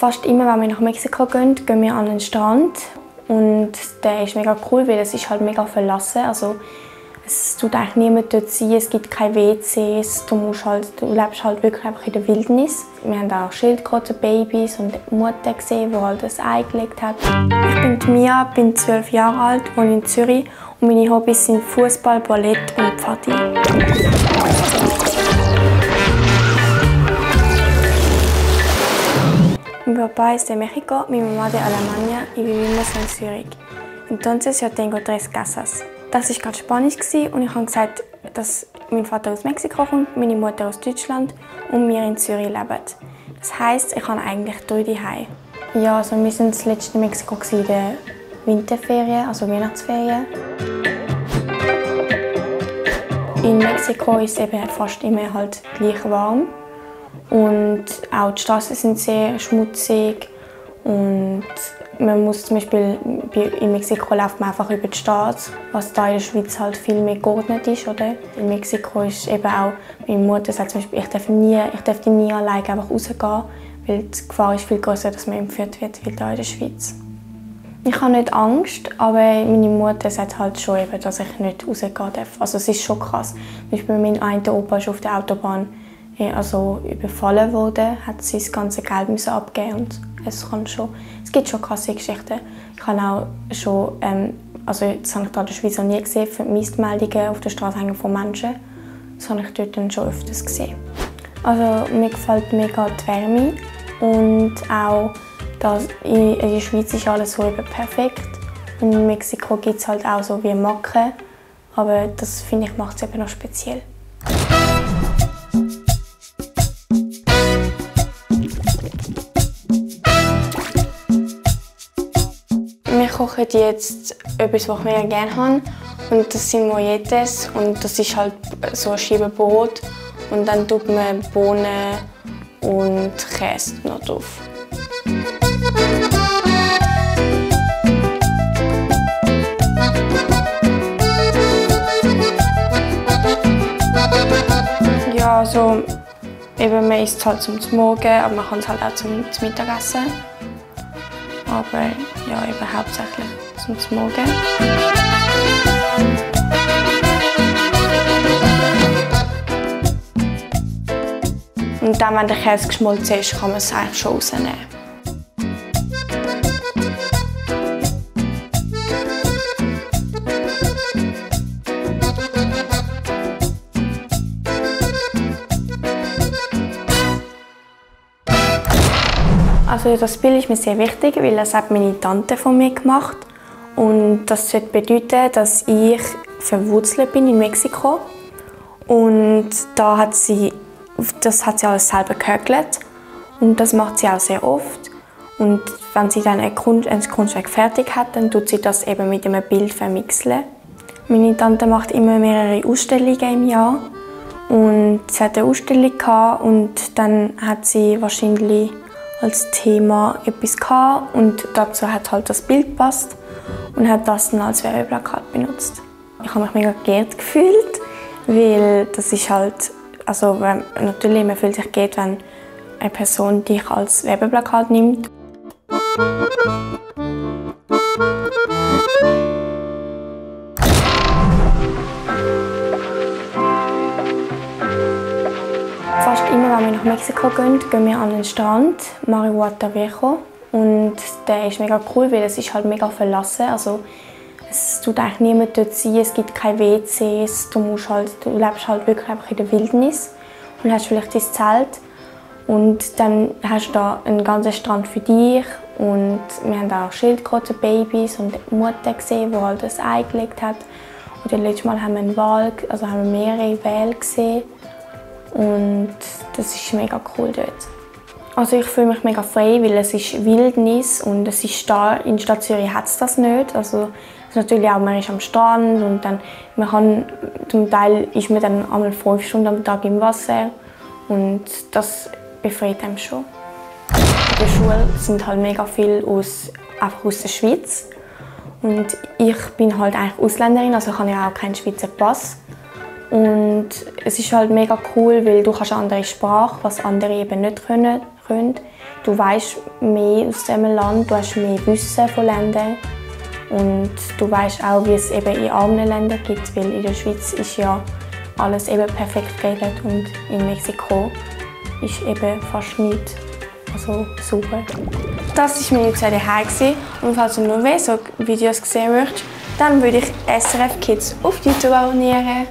Fast immer, wenn wir nach Mexiko gehen, gehen wir an den Strand. Und der ist mega cool, weil es ist halt mega verlassen. Also, es tut eigentlich niemand dort sein, es gibt keine WCs, du lebst halt wirklich einfach in der Wildnis. Wir haben auch Schildkrötenbabys und die Mutter gesehen, die halt ein Ei gelegt hat. Ich bin Mia, bin 12 Jahre alt, wohne in Zürich und meine Hobbys sind Fußball, Ballett und Pfadi. Mi papá es de México, mi mamá de Alemania y vivimos en Zürich. Entonces yo tengo 3 casas. Das war gerade Spanisch und ich habe gesagt, dass mein Vater aus Mexiko kommt, meine Mutter aus Deutschland und wir in Zürich leben. Das heisst, ich habe eigentlich 3 Zuhause. Ja, also wir waren das letzte in Mexiko in den Winterferien, also Weihnachtsferien. In Mexiko ist es eben fast immer halt gleich warm. Und auch die Straßen sind sehr schmutzig und man muss zum Beispiel in Mexiko läuft man einfach über die Straße, was da in der Schweiz halt viel mehr geordnet ist, oder? In Mexiko ist eben auch, meine Mutter sagt zum Beispiel, ich darf nie alleine einfach rausgehen, weil die Gefahr ist viel größer, dass man entführt wird, wie da in der Schweiz. Ich habe nicht Angst, aber meine Mutter sagt halt schon, eben, dass ich nicht rausgehen darf. Also es ist schon krass. Zum Beispiel mein einer Opa ist auf der Autobahn überfallen wurde, hat sie das ganze Geld abgeben und es gibt schon krasse Geschichten. Ich habe auch schon, also das habe ich da in der Schweiz noch nie gesehen, Vermisstmeldungen auf der Straße hängen von Menschen. Das habe ich dort dann schon öfters gesehen. Also mir gefällt mega die Wärme und auch, dass in der Schweiz ist alles so perfekt. In Mexiko gibt es halt auch so wie Macken, aber das finde ich macht es eben noch speziell. Wir kochen jetzt etwas, was ich mega gerne habe. Und das sind Molletes und das ist halt so ein Scheibenbrot. Und dann tut man Bohnen und Käse noch drauf. Ja, also eben, man isst es halt zum Morgen, aber man kann es halt auch zum Mittagessen. Aber ja, eben hauptsächlich zum Morgen. Und dann, wenn der Käse geschmolzen ist, kann man es eigentlich schon rausnehmen. Also das Bild ist mir sehr wichtig, weil das hat meine Tante von mir gemacht. Und das sollte bedeuten, dass ich verwurzelt bin in Mexiko. Und das hat sie alles selber gehökelt. Und das macht sie auch sehr oft. Und wenn sie dann ein Kunstwerk fertig hat, dann tut sie das eben mit einem Bild vermixeln. Meine Tante macht immer mehrere Ausstellungen im Jahr. Und sie hatte eine Ausstellung und dann hat sie wahrscheinlich als Thema etwas gehabt und dazu hat halt das Bild gepasst und hat das dann als Werbeplakat benutzt. Ich habe mich mega geehrt gefühlt, weil das ist halt, also natürlich man fühlt sich geehrt, wenn eine Person dich als Werbeplakat nimmt. Fast immer, wenn wir nach Mexiko gehen, gehen wir an den Strand, Mar Iguata Viejo. Und der ist mega cool, weil es ist halt mega verlassen. Also, es tut eigentlich niemand dort sein, es gibt keine WCs, du lebst halt wirklich einfach in der Wildnis und hast vielleicht dein Zelt. Und dann hast du da einen ganzen Strand für dich. Und wir haben auch Schildkrötenbabys und die Mutter gesehen, die halt ein Ei gelegt hat. Und das letzte Mal haben wir einen Wal, also haben wir mehrere Wale gesehen. Und das ist mega cool dort. Also ich fühle mich mega frei, weil es ist Wildnis und es ist in der Stadt Zürich hat es das nicht. Also es ist natürlich auch, man ist am Strand und dann zum Teil ist man dann einmal 5 Stunden am Tag im Wasser und das befreit einem schon. In der Schule sind halt mega viele einfach aus der Schweiz und ich bin halt eigentlich Ausländerin, also ich habe ja auch keinen Schweizer Pass. Und es ist halt mega cool, weil du kannst eine andere Sprache, was andere eben nicht können. du weißt mehr aus diesem Land, du hast mehr Wissen von Ländern und du weißt auch, wie es eben in anderen Ländern gibt, weil in der Schweiz ist ja alles eben perfekt geregelt und in Mexiko ist eben fast nichts sauber. Das war meine Zeit daheim und falls du noch mehr so Videos sehen möchtest, dann würde ich SRF Kids auf YouTube abonnieren.